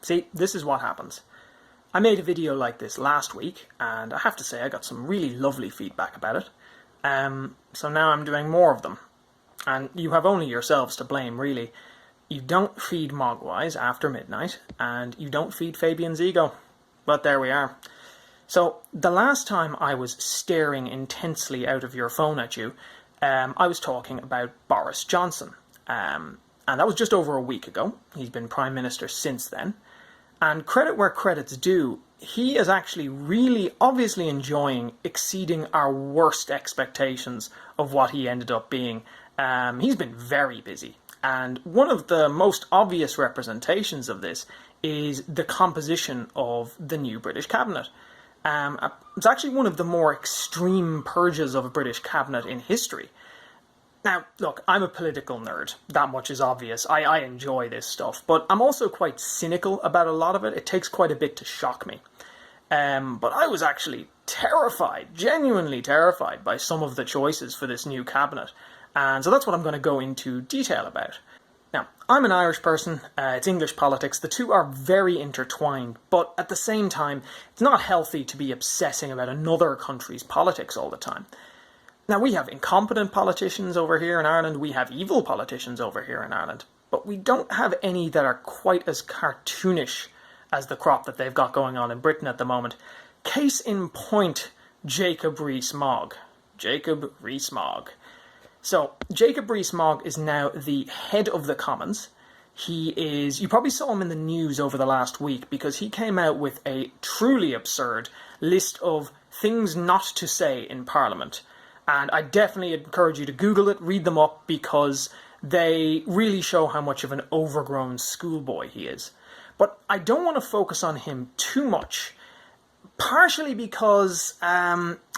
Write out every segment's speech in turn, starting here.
See, this is what happens. I made a video like this last week, and I have to say I got some really lovely feedback about it. So now I'm doing more of them. And you have only yourselves to blame, really. You don't feed Mogwais after midnight, and you don't feed Fabian's ego. But there we are. So, the last time I was staring intensely out of your phone at you, I was talking about Boris Johnson. And that was just over a week ago. He's been Prime Minister since then. And credit where credit's due, he is actually really obviously enjoying exceeding our worst expectations of what he ended up being. He's been very busy. And one of the most obvious representations of this is the composition of the new British cabinet. It's actually one of the more extreme purges of a British cabinet in history. Now, look, I'm a political nerd. That much is obvious. I enjoy this stuff. But I'm also quite cynical about a lot of it. It takes quite a bit to shock me. But I was actually terrified, genuinely terrified, by some of the choices for this new cabinet. And so that's what I'm going to go into detail about. Now, I'm an Irish person, it's English politics, the two are very intertwined, but at the same time, it's not healthy to be obsessing about another country's politics all the time. Now, we have incompetent politicians over here in Ireland, we have evil politicians over here in Ireland, but we don't have any that are quite as cartoonish as the crop that they've got going on in Britain at the moment. Case in point, Jacob Rees-Mogg. Jacob Rees-Mogg. So, Jacob Rees-Mogg is now the head of the Commons. You probably saw him in the news over the last week because he came out with a truly absurd list of things not to say in Parliament. And I definitely encourage you to Google it, read them up, because they really show how much of an overgrown schoolboy he is. But I don't want to focus on him too much, partially because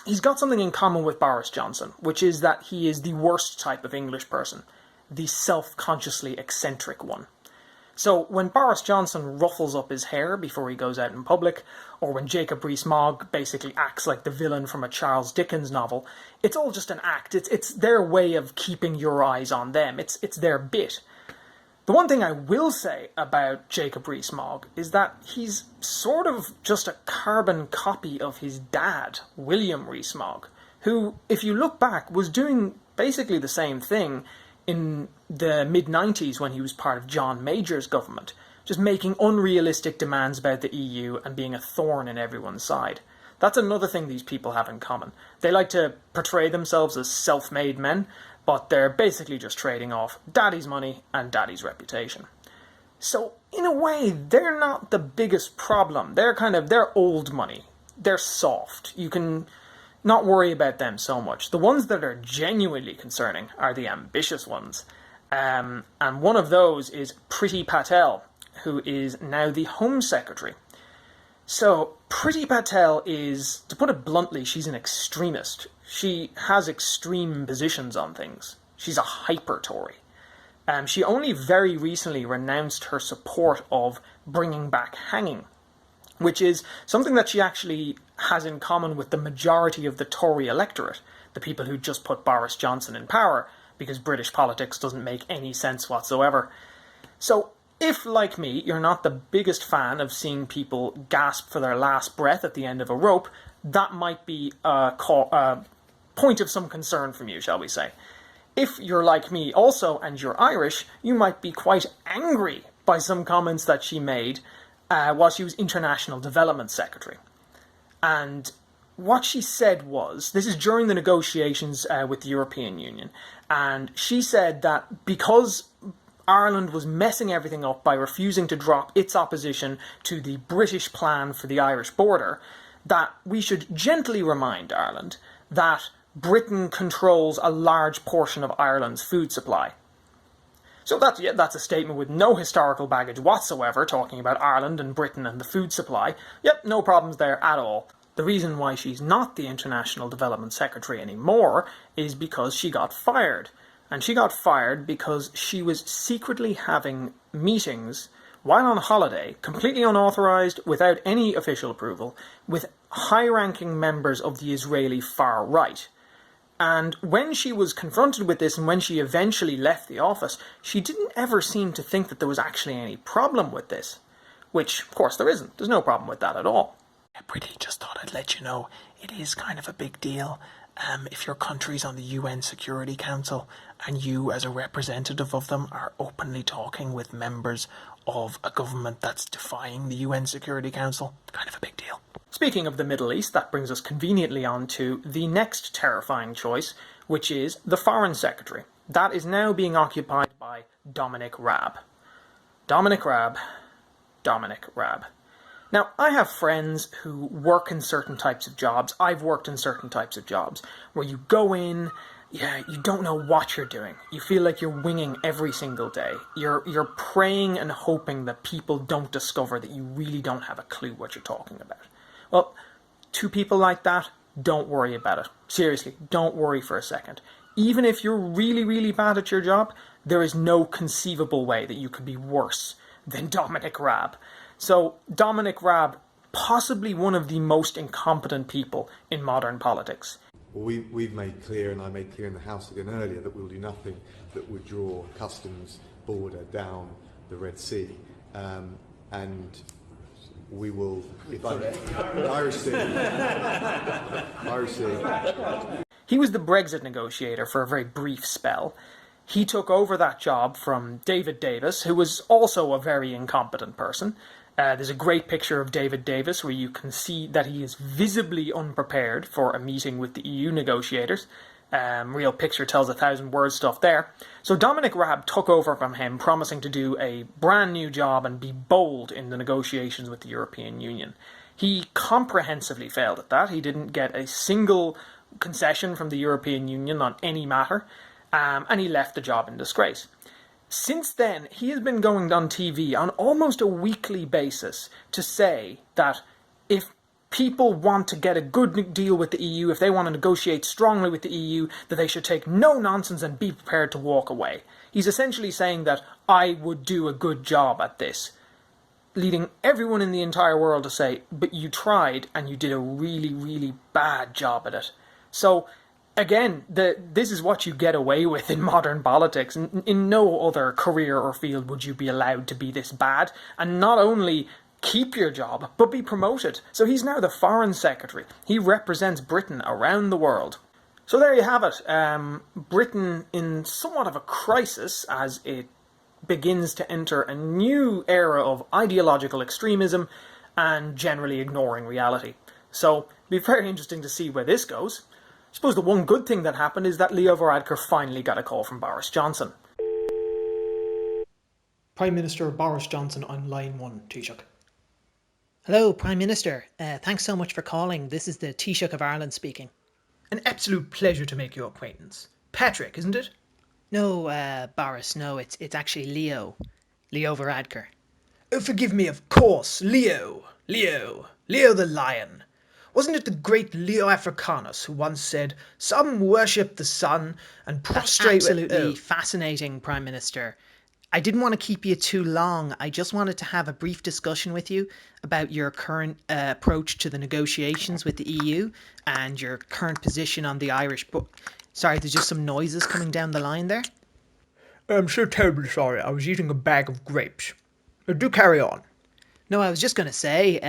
he's got something in common with Boris Johnson, which is that he is the worst type of English person, the self-consciously eccentric one. So when Boris Johnson ruffles up his hair before he goes out in public, or when Jacob Rees-Mogg basically acts like the villain from a Charles Dickens novel, it's all just an act. It's their way of keeping your eyes on them. It's their bit. The one thing I will say about Jacob Rees-Mogg is that he's sort of just a carbon copy of his dad, William Rees-Mogg, who, if you look back, was doing basically the same thing in the mid-90s when he was part of John Major's government, just making unrealistic demands about the EU and being a thorn in everyone's side. That's another thing these people have in common. They like to portray themselves as self-made men, but they're basically just trading off daddy's money and daddy's reputation. So, in a way, they're not the biggest problem. They're old money. They're soft. You can not worry about them so much. The ones that are genuinely concerning are the ambitious ones. And one of those is Priti Patel, who is now the Home Secretary. So, Priti Patel is, to put it bluntly, she's an extremist. She has extreme positions on things. She's a hyper-Tory. She only very recently renounced her support of bringing back hanging, which is something that she actually has in common with the majority of the Tory electorate, the people who just put Boris Johnson in power, because British politics doesn't make any sense whatsoever. So, if, like me, you're not the biggest fan of seeing people gasp for their last breath at the end of a rope, that might be a point of some concern from you, shall we say. If you're like me also, and you're Irish, you might be quite angry by some comments that she made while she was International Development Secretary. And what she said was, this is during the negotiations with the European Union, and she said that because Ireland was messing everything up by refusing to drop its opposition to the British plan for the Irish border, that we should gently remind Ireland that Britain controls a large portion of Ireland's food supply. So that's a statement with no historical baggage whatsoever, talking about Ireland and Britain and the food supply. Yep, no problems there at all. The reason why she's not the International Development Secretary anymore is because she got fired. And she got fired because she was secretly having meetings while on holiday, completely unauthorized, without any official approval, with high-ranking members of the Israeli far right. And when she was confronted with this and when she eventually left the office, she didn't ever seem to think that there was actually any problem with this. which, of course, there isn't. There's no problem with that at all. I pretty just thought I'd let you know it is kind of a big deal if your country's on the UN Security Council and you, as a representative of them, are openly talking with members of a government that's defying the UN Security Council. Kind of a big deal. Speaking of the Middle East, that brings us conveniently on to the next terrifying choice, which is the Foreign Secretary. That is now being occupied by Dominic Raab. Dominic Raab. Dominic Raab. Now, I have friends who work in certain types of jobs. I've worked in certain types of jobs where you go in, you don't know what you're doing. You feel like you're winging every single day. You're praying and hoping that people don't discover that you really don't have a clue what you're talking about. Well, to people like that, don't worry about it. Seriously, don't worry for a second. Even if you're really, really bad at your job, there is no conceivable way that you could be worse than Dominic Raab. So, Dominic Raab, possibly one of the most incompetent people in modern politics. Well, we've made clear, and I made clear in the House again earlier, that we'll do nothing that would draw customs border down the Red Sea. And we will, if Irish Sea. He was the Brexit negotiator for a very brief spell. He took over that job from David Davis, who was also a very incompetent person. There's a great picture of David Davis where you can see that he is visibly unprepared for a meeting with the EU negotiators. Real picture tells 1,000 words stuff there. So Dominic Raab took over from him, promising to do a brand new job and be bold in the negotiations with the European Union. He comprehensively failed at that. He didn't get a single concession from the European Union on any matter, and he left the job in disgrace. Since then, he has been going on TV on almost a weekly basis to say that if people want to get a good deal with the EU, if they want to negotiate strongly with the EU, that they should take no nonsense and be prepared to walk away. He's essentially saying that I would do a good job at this, leading everyone in the entire world to say, but you tried and you did a really, really bad job at it. So, again, this is what you get away with in modern politics. In no other career or field would you be allowed to be this bad, and not only keep your job, but be promoted. So he's now the Foreign Secretary. He represents Britain around the world. So there you have it. Britain in somewhat of a crisis as it begins to enter a new era of ideological extremism and generally ignoring reality. So it'll be very interesting to see where this goes. I suppose the one good thing that happened is that Leo Varadkar finally got a call from Boris Johnson. Prime Minister Boris Johnson on line 1, Taoiseach. Hello, Prime Minister. Thanks so much for calling. This is the Taoiseach of Ireland speaking. An absolute pleasure to make your acquaintance. Patrick, isn't it? No, Boris, no, it's actually Leo. Leo Varadkar. Oh, forgive me, of course. Leo the lion. Wasn't it the great Leo Africanus who once said, some worship the sun and prostrate... That's absolutely fascinating, Prime Minister. I didn't want to keep you too long. I just wanted to have a brief discussion with you about your current approach to the negotiations with the EU and your current position on the Irish... Sorry, there's just some noises coming down the line there. I'm so terribly sorry. I was eating a bag of grapes. Do carry on. No, I was just going to say,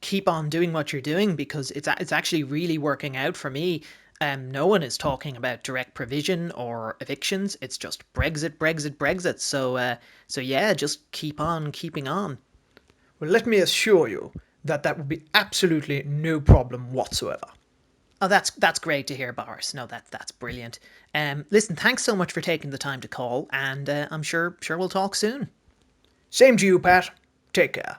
keep on doing what you're doing because it's actually really working out for me. No one is talking about direct provision or evictions. It's just Brexit. So yeah, just keep on keeping on. Well, let me assure you that would be absolutely no problem whatsoever. Oh, that's great to hear, Boris. No, that's brilliant. Listen, thanks so much for taking the time to call, and I'm sure we'll talk soon. Same to you, Pat. Take care.